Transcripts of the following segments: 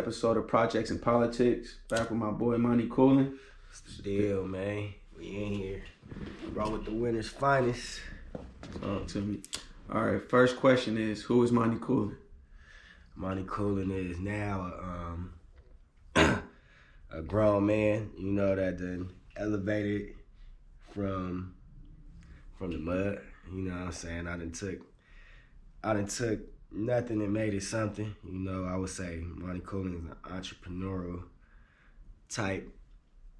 episode of Projects and Politics. Back with my boy Monty Coolin. What's the deal, man? We in here. Brought with the winner's finest. Talk to me. All right, first question is, who is Monty Coolin? Monty Coolin is now a grown man, you know, that done elevated from the mud. You know what I'm saying? I done took nothing and made it something. You know, I would say Monty Coolin is an entrepreneurial type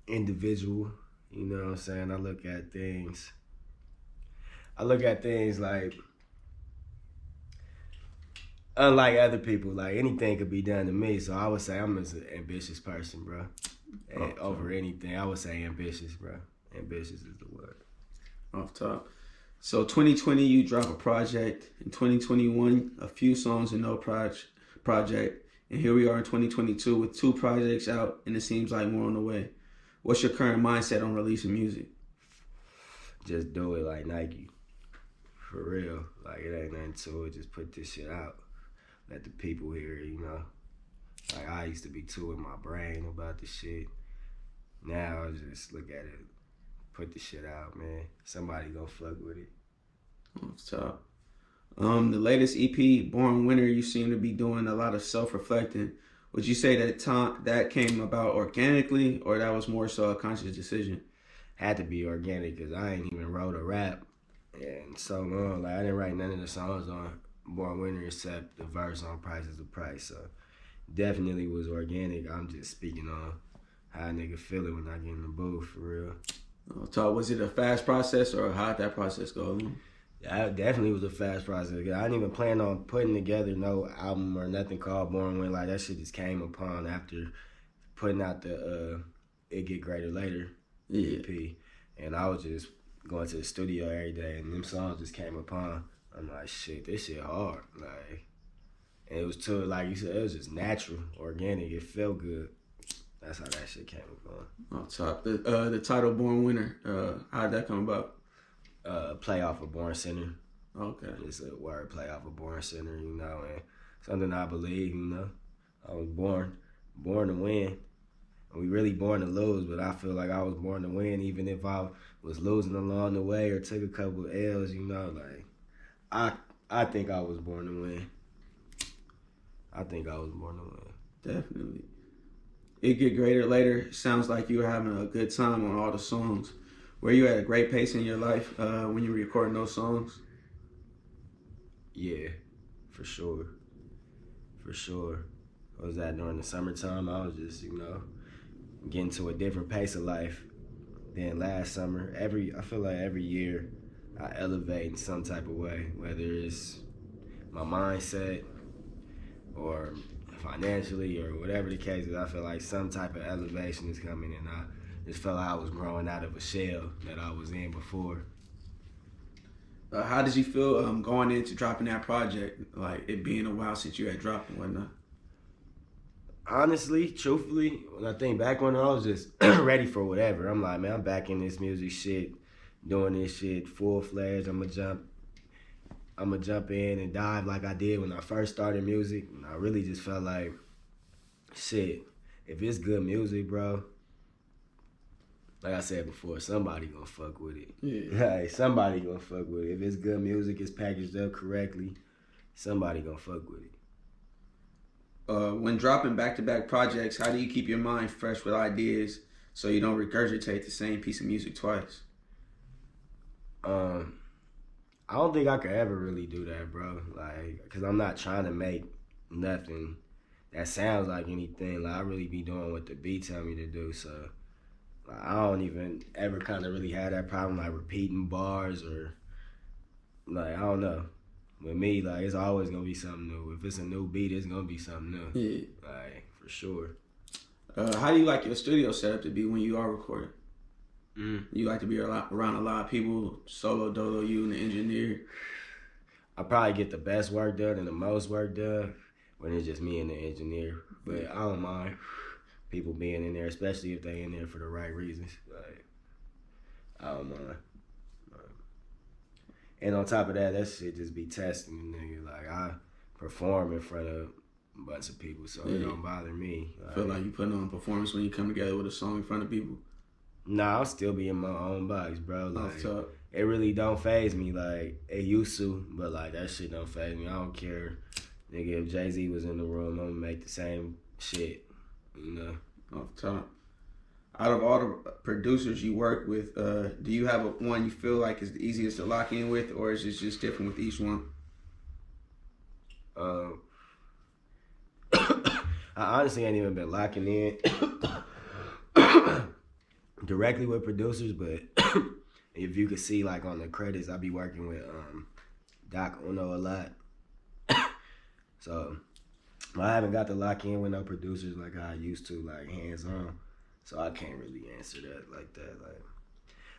individual. You know what I'm saying? I look at things like, unlike other people, like anything could be done to me. So I would say I'm just an ambitious person, bro. And over anything, I would say ambitious, bro. Ambitious is the word. Off top. So 2020, you drop a project. In 2021, a few songs and no project. And here we are in 2022 with 2 projects out, and it seems like more on the way. What's your current mindset on releasing music? Just do it like Nike. For real. Like, it ain't nothing to it. Just put this shit out. Let the people hear it, you know? Like, I used to be too in my brain about the shit. Now I just look at it. Put the shit out, man. Somebody gonna fuck with it. Off top. The latest EP, Born Winner, you seem to be doing a lot of self-reflecting. Would you say that came about organically, or that was more so a conscious decision? Had to be organic, because I ain't even wrote a rap in so long. Like, I didn't write none of the songs on Born Winner except the verse on Price is the Price. So definitely was organic. I'm just speaking on how a nigga feel it when I get in the booth, for real. So was it a fast process, or how did that process go along? Yeah, it definitely was a fast process. I didn't even plan on putting together no album or nothing called Born Winner. Like, that shit just came upon after putting out the It Get Greater Later EP. And I was just going to the studio every day, and them songs just came upon. I'm like, shit, this shit hard. Like, and it was too, like you said, it was just natural, organic. It felt good. That's how that shit came upon. On top. The title Born Winner, how did that come about? Play off of Born Center. Okay. It's a word, play off of Born Center, you know, and something I believe, you know. I was born to win. And we really born to lose, but I feel like I was born to win, even if I was losing along the way or took a couple L's, you know, like, I think I was born to win. I think I was born to win. Definitely. It Get Greater Later sounds like you were having a good time on all the songs. Were you at a great pace in your life when you were recording those songs? Yeah, for sure. For sure. What was that, during the summertime? I was just, you know, getting to a different pace of life than last summer. I feel like every year I elevate in some type of way, whether it's my mindset or financially or whatever the case is. I feel like some type of elevation is coming, and I just felt like I was growing out of a shell that I was in before. How did you feel going into dropping that project, like it being a while since you had dropped and whatnot? Honestly, truthfully, when I think back on it, I was just ready for whatever. I'm like, man, I'm back in this music shit, doing this shit full-fledged. I'm gonna jump in and dive like I did when I first started music. And I really just felt like, shit, if it's good music, bro, like I said before, somebody gonna fuck with it. Yeah. Like, somebody gonna fuck with it. If it's good music, it's packaged up correctly, somebody gonna fuck with it. When dropping back-to-back projects, how do you keep your mind fresh with ideas so you don't regurgitate the same piece of music twice? I don't think I could ever really do that, bro. Like, because I'm not trying to make nothing that sounds like anything. Like, I really be doing what the beat tell me to do, so like, I don't even ever kind of really have that problem, like, repeating bars or, like, I don't know. With me, like, it's always gonna be something new. If it's a new beat, it's gonna be something new. Yeah. Like, for sure. How do you like your studio setup to be when you are recording? You like to be around a lot of people, solo dolo, you and the engineer? I probably get the best work done and the most work done when it's just me and the engineer. But I don't mind people being in there, especially if they in there for the right reasons. Like, I don't mind. And on top of that, that shit just be testing the nigga. Like, I perform in front of a bunch of people, so it don't bother me. I feel like you putting on a performance when you come together with a song in front of people. Nah, I'll still be in my own box, bro. Like, top. it really don't faze me like it used to, but like that shit don't faze me. I don't care. Nigga, if Jay-Z was in the room, I'm gonna make the same shit, you know? Off top. Out of all the producers you work with, do you have one you feel like is the easiest to lock in with, or is it just different with each one? I honestly ain't even been locking in directly with producers, but if you could see like on the credits, I be working with Doc Uno a lot. So I haven't got to lock in with no producers like I used to, like hands on. So I can't really answer that like that. Like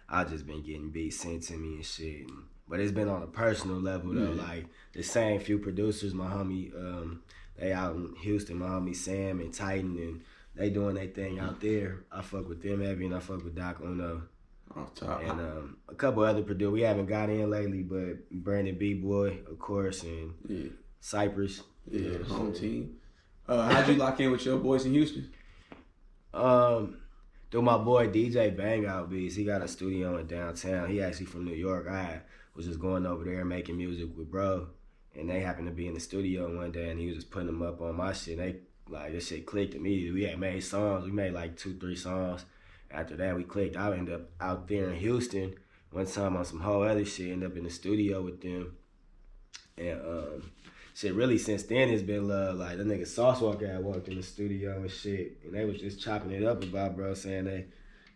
I just been getting beats sent to me and shit. But it's been on a personal level though. Like the same few producers, my homie, they out in Houston, my homie Sam and Titan, and they doing their thing out there. I fuck with them heavy, and I fuck with Doc Uno. Off top. And a couple other producers we haven't got in lately, but Brandon B-Boy, of course, and Cypress. Yeah, home team. How'd you lock in with your boys in Houston? Through my boy DJ Bang Out Beats. He got a studio in downtown. He actually from New York. I was just going over there making music with bro, and they happened to be in the studio one day, and he was just putting them up on my shit. And they like this shit clicked immediately. We had made songs. We made like 2-3 songs. After that, we clicked. I ended up out there in Houston one time on some whole other shit. Ended up in the studio with them, and shit, really since then it's been love. Like, the nigga Sauce Walker had walked in the studio and shit, and they was just chopping it up about bro, saying they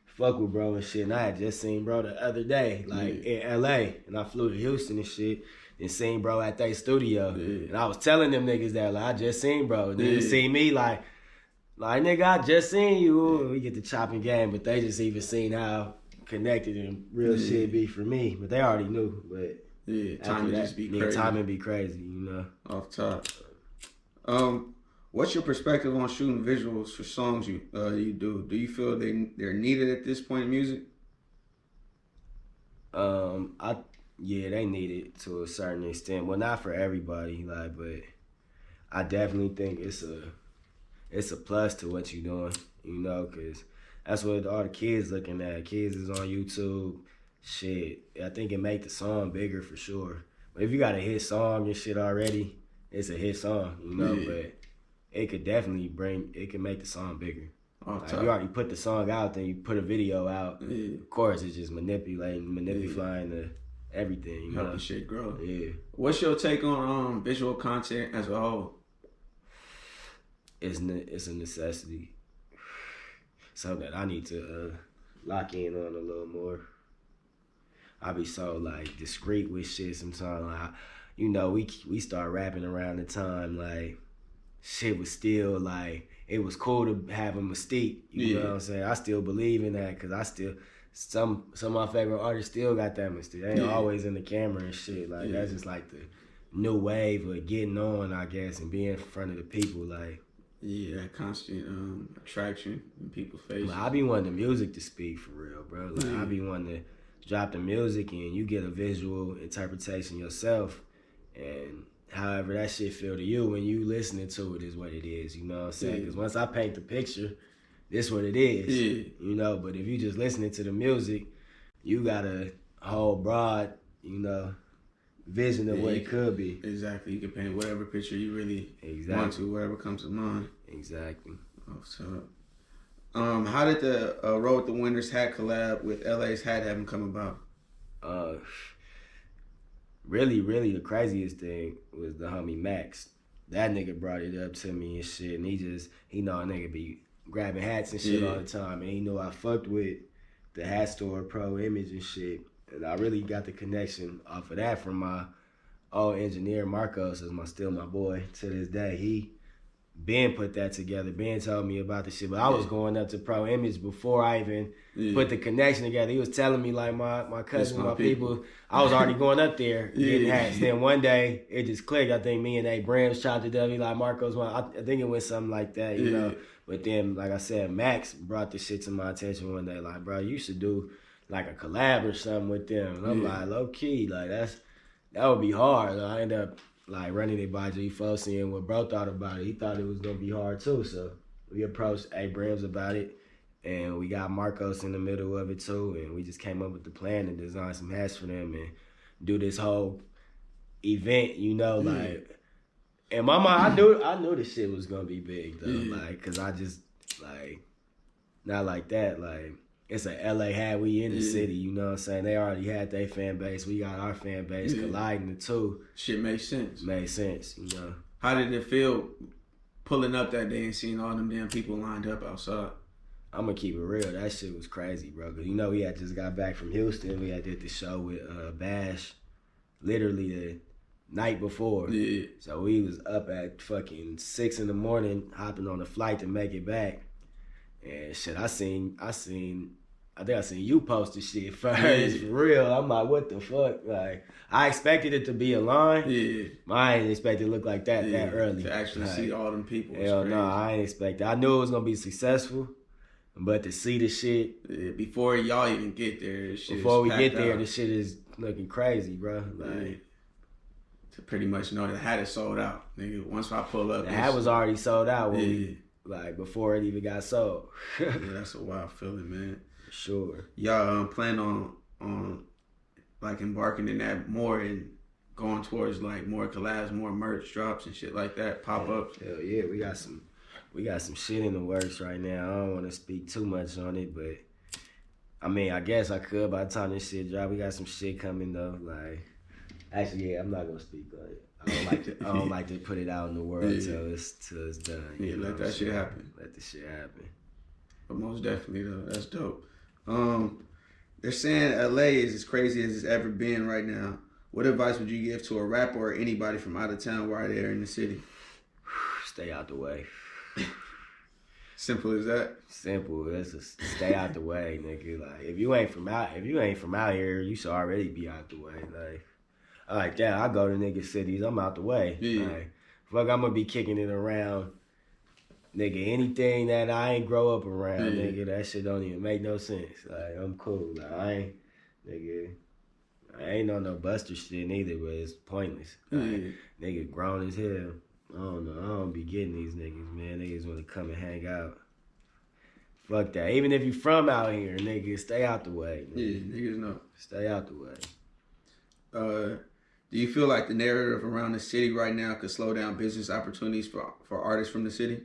fuck with bro and shit. And I had just seen bro the other day, like in LA, and I flew to Houston and shit, and seen bro at their studio. And I was telling them niggas that, like, I just seen bro. And they see me like nigga, I just seen you. We get the chopping game, but they just even seen how connected and real shit be for me. But they already knew, but timing just be crazy. Timing be crazy, you know. Off top. What's your perspective on shooting visuals for songs you do? Do you feel they're needed at this point in music? They need it to a certain extent. Well, not for everybody, like, but I definitely think it's a plus to what you're doing, you know, because that's what all the kids looking at. Kids is on YouTube. Shit, I think it make the song bigger for sure. But if you got a hit song and shit already, it's a hit song, you know. But it could definitely make the song bigger. Like, you already put the song out, then you put a video out. Of course, it's just manipulating the everything, you know. Helping shit grow. Yeah. What's your take on visual content as a whole? It's a necessity. Something that I need to lock in on a little more. I be so like discreet with shit sometimes. Like, you know, we start rapping around the time like shit was still like it was cool to have a mystique. You know what I'm saying? I still believe in that because I still some of my favorite artists still got that mystique. They ain't always in the camera and shit. Like that's just like the new wave of getting on, I guess, and being in front of the people. Like that constant attraction in people's faces. Like, I be wanting the music to speak for real, bro. Like I be wanting to drop the music and you get a visual interpretation yourself, and however that shit feel to you when you listening to it is what it is, you know what I'm saying? Because once I paint the picture, this what it is, you know. But if you just listening to the music, you got a whole broad, you know, vision of what it could be. Exactly. You can paint whatever picture you really want to, whatever comes to mind. Exactly. Off top. How did the Roll with the Winners hat collab with LA's Hat Heaven come about? Really, the craziest thing was the homie Max. That nigga brought it up to me and shit, and he know a nigga be grabbing hats and shit all the time, and he knew I fucked with the hat store, Pro Image and shit, and I really got the connection off of that from my old engineer, Marcos, is still my boy to this day. He Ben put that together. Ben told me about the shit, but I was going up to Pro Image before I even put the connection together. He was telling me like my cousin, my people. I was already going up there getting hats. Then one day it just clicked. I think me and A Brams chopped it up. He like Marcos. I think it went something like that, you know. But then, like I said, Max brought this shit to my attention one day. Like, bro, you should do like a collab or something with them. And I'm like, low key, like that would be hard. I end up like running it by G4, seeing what bro thought about it. He thought it was gonna be hard too, so we approached Abrams about it, and we got Marcos in the middle of it too, and we just came up with the plan to design some hats for them and do this whole event, you know, like. And my mind, I knew this shit was gonna be big though, like, cause I just like, not like that, like. It's a LA hat, we in the city, you know what I'm saying? They already had their fan base, we got our fan base, colliding the two. Shit makes sense. Made sense, you know. How did it feel pulling up that day and seeing all them damn people lined up outside? I'm gonna keep it real, that shit was crazy, bro. Cause you know we had just got back from Houston, we had did the show with Bash, literally the night before. Yeah. So we was up at fucking 6 in the morning, hopping on a flight to make it back. And shit, I think I seen you post the shit first. For real. I'm like, what the fuck? Like, I expected it to be a line. Yeah. I ain't expect it to look like that early. To actually like, see all them people. Hell no, I ain't expect it. I knew it was gonna be successful, but to see the shit before y'all even get there, before we get there, the shit is looking crazy, bro. Like, to pretty much know the hat is sold out, nigga. Once I pull up, the hat was already sold out when we, like, before it even got sold. Yeah, that's a wild feeling, man. Sure. Y'all plan on like embarking in that more and going towards like more collabs, more merch drops and shit like that, pop ups. Hell yeah, we got some shit in the works right now. I don't want to speak too much on it, but I mean, I guess I could by the time this shit drop. We got some shit coming though. Like, actually, yeah, I'm not gonna speak on it. I don't like to put it out in the world till it's done. Yeah, let that shit happen. Let the shit happen. But most definitely though, that's dope. They're saying LA is as crazy as it's ever been right now. What advice would you give to a rapper or anybody from out of town while they're in the city? Stay out the way. Simple as that. Simple. That's just stay out the way, nigga. Like, if you ain't from out here, you should already be out the way. Like, I like that. I go to nigga cities, I'm out the way. Yeah. Like, fuck, I'm gonna be kicking it around. Nigga, anything that I ain't grow up around, nigga, that shit don't even make no sense. Like, I'm cool. Like, I ain't on no Buster shit neither, but it's pointless. Like, nigga grown as hell. I don't know. I don't be getting these niggas, man. Niggas want to come and hang out. Fuck that. Even if you from out here, nigga, stay out the way. Nigga. Yeah, niggas know. Stay out the way. Do you feel like the narrative around the city right now could slow down business opportunities for artists from the city?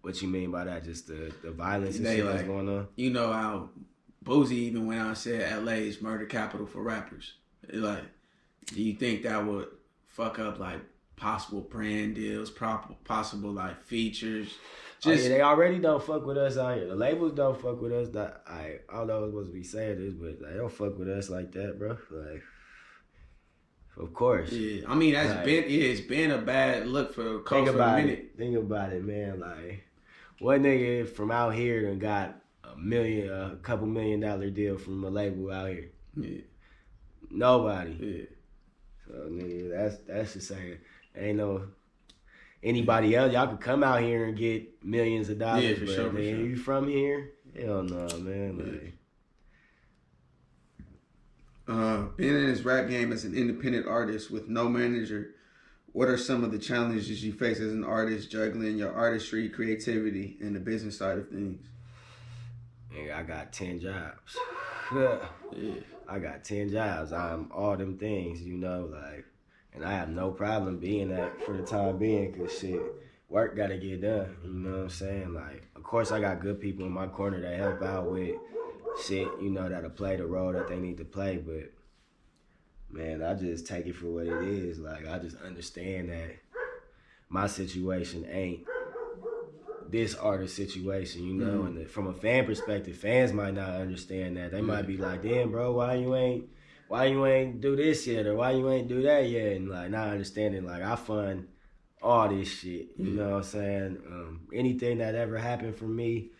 What you mean by that? Just the violence and shit that's going on? You know how Boozy even went out and said LA is murder capital for rappers. Like, do you think that would fuck up like possible brand deals, possible like features? They already don't fuck with us out here. The labels don't fuck with us. I don't know what's supposed to be saying this, but they don't fuck with us like that, bro. Like, of course. Yeah, I mean it's been a bad look for the culture for a minute. Think about it, man. Like, what nigga from out here done got a couple $1 million deal from a label out here? Yeah. Nobody. Yeah. So nigga, that's just saying. Ain't no anybody else. Y'all could come out here and get millions of dollars. Yeah, for sure. You from here? Hell no, man. Like, being in this rap game as an independent artist with no manager, what are some of the challenges you face as an artist juggling your artistry, creativity, and the business side of things? Nigga, I got 10 jobs. Yeah. I got 10 jobs. I'm all them things, you know, like, and I have no problem being that for the time being, cause shit, work gotta get done, you know what I'm saying? Like, of course I got good people in my corner that help out with shit, you know, that'll play the role that they need to play, but man, I just take it for what it is. Like, I just understand that my situation ain't this artist situation, you know? And from a fan perspective, fans might not understand that. They might be like, damn, bro, why you ain't do this yet, or why you ain't do that yet? And like, not understanding, like, I fund all this shit, you know what I'm saying? Anything that ever happened for me,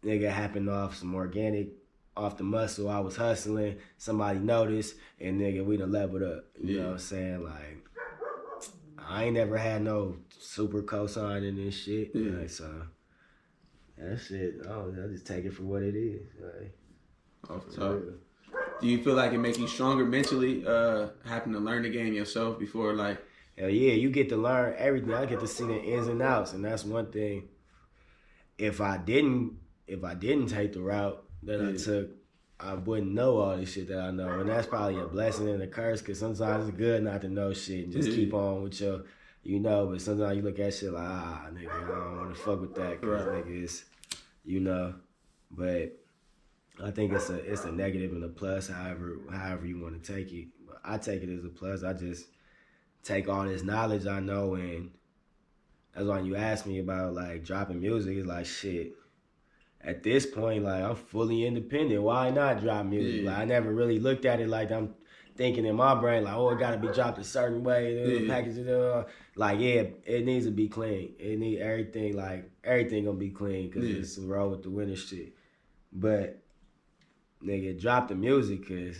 nigga, happened off some organic, off the muscle. I was hustling, somebody noticed, and nigga, we done leveled up. You know what I'm saying? Like, I ain't never had no super cosigning and shit. Like, so that shit, I just take it for what it is. Like, Off the top. Do you feel like it makes you stronger mentally, having to learn the game yourself before, like? Hell yeah, you get to learn everything. I get to see the ins and outs, and that's one thing. If I didn't take the route that I took, I wouldn't know all this shit that I know, and that's probably a blessing and a curse. Cause sometimes it's good not to know shit and just keep on with your, But sometimes you look at shit like, nigga, I don't want to fuck with that, cause nigga, it's, But I think it's a negative and a plus, however you want to take it. But I take it as a plus. I just take all this knowledge I know, and that's why you asked me about like dropping music. It's like shit. At this point, like I'm fully independent. Why not drop music? Like I never really looked at it like I'm thinking in my brain like, it gotta be dropped a certain way. Package it. Like it needs to be clean. It need everything gonna be clean because it's a roll with the winter shit. But nigga, drop the music because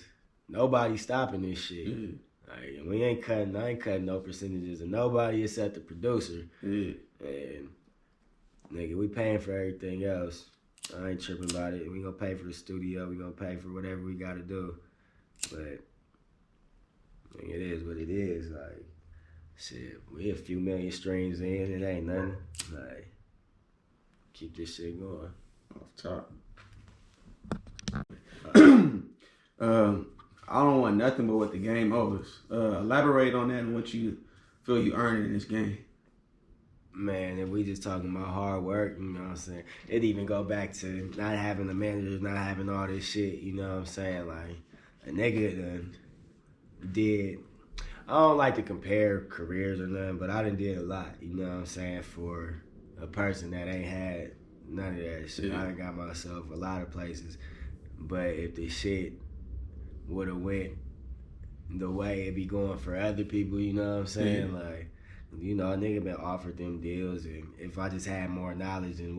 nobody's stopping this shit. Like, I ain't cutting no percentages of nobody except the producer. And nigga, we paying for everything else. I ain't tripping about it. We gonna pay for the studio. We gonna pay for whatever we gotta do. But nigga, it is what it is. Like shit, we a few million streams in. It ain't nothing. Like keep this shit going. Off top. I don't want nothing but what the game owes. Elaborate on that and what you feel you earned in this game. Man, if we just talking about hard work, you know what I'm saying? It even go back to not having the managers, not having all this shit, you know what I'm saying? Like, a nigga done did, I don't like to compare careers or nothing, but I done did a lot, you know what I'm saying, for a person that ain't had none of that shit. I done got myself a lot of places, but if the shit would have went the way it be going for other people, you know what I'm saying? Like, a nigga been offered them deals, and if I just had more knowledge and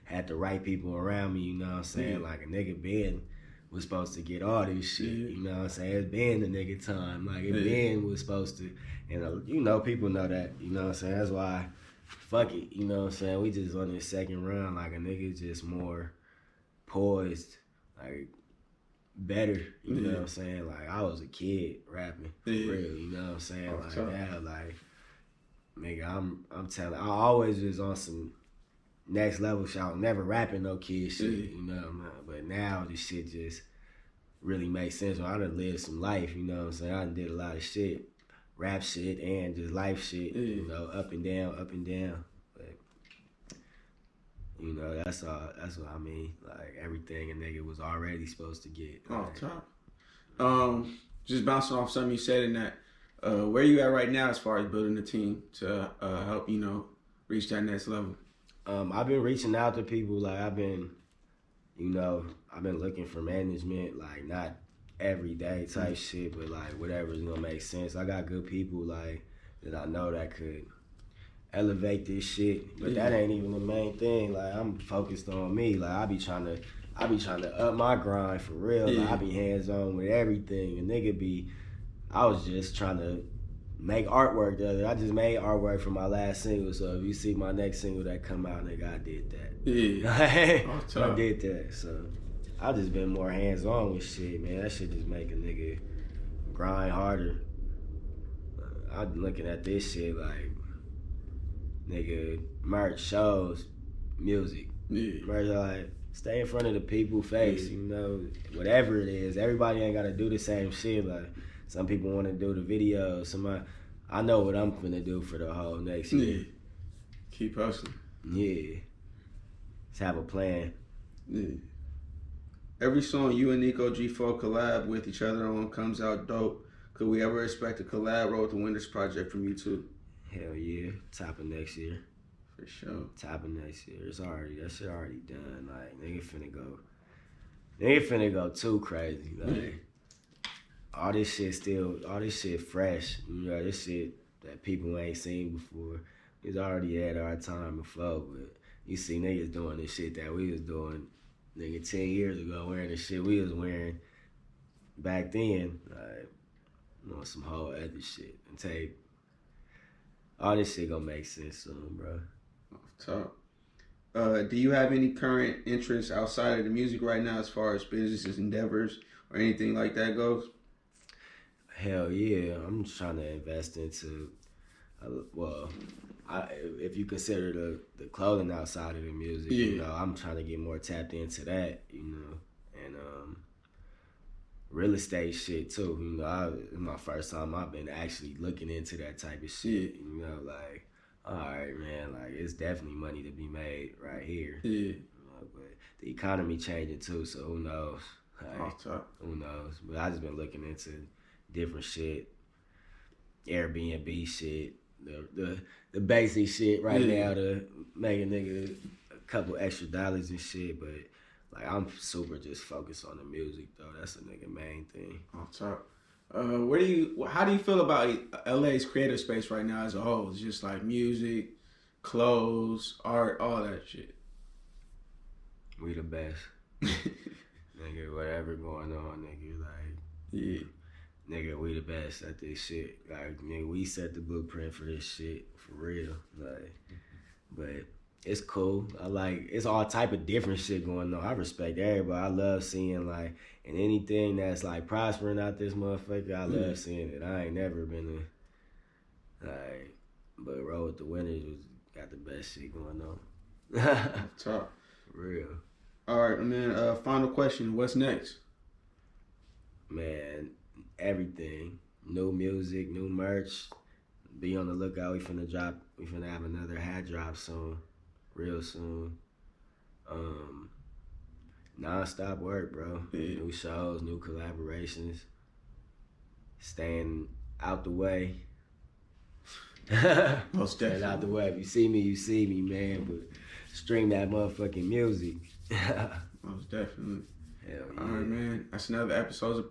had the right people around me, you know what I'm saying? Like a nigga was supposed to get all this shit, you know what I'm saying? It's been the nigga time, like it was supposed to, and people know that, you know what I'm saying? That's why, fuck it, you know what I'm saying? We just on this second round, like a nigga just more poised, like better, you know what I'm saying? Like I was a kid rapping, for real, you know what I'm saying? Like now, like, nigga, I'm telling, I always was on some next level shit. I was never rapping no kid shit, you know. But now this shit just really makes sense. I done lived some life, you know what I'm saying. I done did a lot of shit, rap shit and just life shit, you know, up and down. But that's what I mean. Like everything a nigga was already supposed to get. Off top. Just bouncing off something you said in that. Where you at right now as far as building a team to help, reach that next level? I've been reaching out to people. Like I've been looking for management, like not every day type shit, but like whatever's gonna make sense. I got good people like that I know that could elevate this shit, but that ain't even the main thing. Like I'm focused on me. Like I be trying to up my grind for real. Like, I be hands on with everything. And I was just trying to make artwork the other day. I just made artwork for my last single, so if you see my next single that come out, nigga, I did that. I did that. So I just been more hands on with shit, man. That shit just make a nigga grind harder. I'm looking at this shit like, nigga, merch, shows, music. Merch, like, stay in front of the people's face, whatever it is. Everybody ain't gotta do the same shit. Like, some people want to do the videos. I know what I'm finna do for the whole next year. Keep hustling. Yeah. Let's have a plan. Yeah. Every song you and Nico G4 collab with each other on comes out dope. Could we ever expect a collab with the Winters Project from you two? Hell yeah. Top of next year. For sure. Top of next year. That shit already done. Like, nigga finna go too crazy. Like, all this shit fresh. This shit that people ain't seen before. It's already at our time before, but you see niggas doing this shit that we was doing, nigga, 10 years ago, wearing the shit we was wearing back then. Like, some whole other shit. And tape. All this shit gonna make sense soon, bro. Off top. Do you have any current interests outside of the music right now as far as business endeavors or anything like that goes? Hell yeah, I'm just trying to invest into, if you consider the clothing outside of the music, you know, I'm trying to get more tapped into that, you know, and real estate shit too. You know, it's my first time I've been actually looking into that type of shit. You know, like, all right, man, like it's definitely money to be made right here. Yeah. You know, but the economy changing too, so who knows? Like, who knows? But I just been looking into different shit, Airbnb shit, the basic shit right now to make a nigga a couple extra dollars and shit, but like I'm super just focused on the music though. That's a nigga main thing. Off top. How do you feel about LA's creative space right now as a whole? It's just like music, clothes, art, all that shit. We the best. Nigga, whatever going on, nigga, like, yeah. Nigga, we the best at this shit. Like, nigga, we set the blueprint for this shit, for real. Like, but it's cool. It's all type of different shit going on. I respect everybody. I love seeing, like, and anything that's, like, prospering out this motherfucker, I love seeing it. I ain't never been but Roll with the Winners got the best shit going on. Top. For real. All right, and then final question. What's next? Man, everything. New music, new merch. Be on the lookout. We finna have another hat drop soon. Real soon. Non-stop work, bro. Yeah. New shows, new collaborations. Staying out the way. Most definitely. Staying out the way. If you see me, man. But stream that motherfucking music. Most definitely. Hell yeah. All right, man. That's another episode of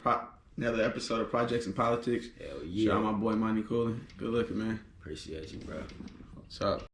Projects and Politics. Hell yeah. Shout out my boy Monty Coolin. Good looking, man. Appreciate you, bro. What's up?